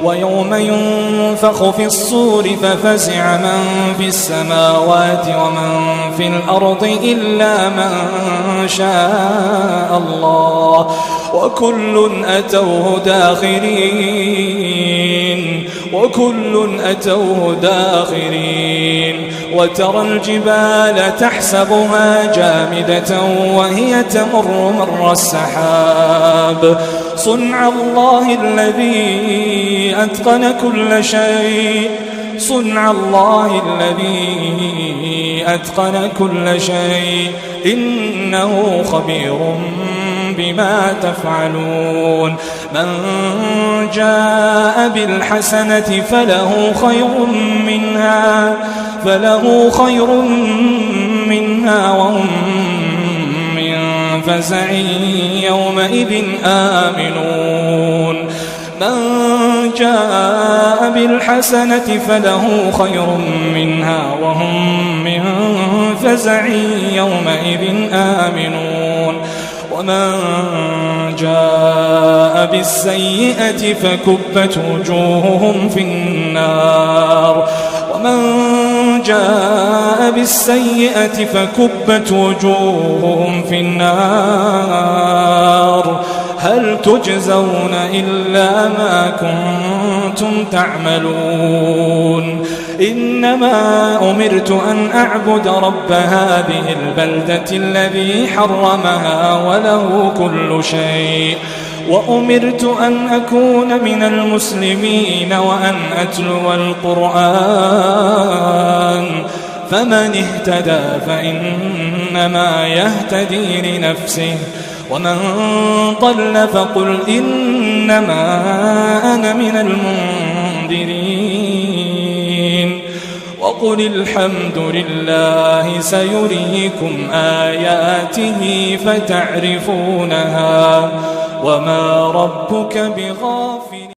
ويوم ينفخ في الصور ففزع من في السماوات ومن في الأرض إلا من شاء الله وكل أتوه داخرين وترى الجبال تحسبها جامدة وهي تمر مر السحاب صنع الله الذي أتقن كل شيء إنه خبير بما تفعلون من جاء بالحسنة فله خير منها وهم من فزع يومئذ آمنون من جاء بالحسنة فله خير منها وهم من فزع يومئذ آمنون ومن جاء بالسيئة فكبت وجوههم في النار هل تجزون إلا ما كنتم تعملون إنما أمرت أن أعبد رب هذه البلدة الذي حرمها وله كل شيء وأمرت أن أكون من المسلمين وأن أتلو القرآن فمن اهتدى فإنما يهتدي لنفسه ومن ضل فقل إنما أنا من المنذرين وقل الحمد لله سيريكم آياته فتعرفونها وما ربك بغافل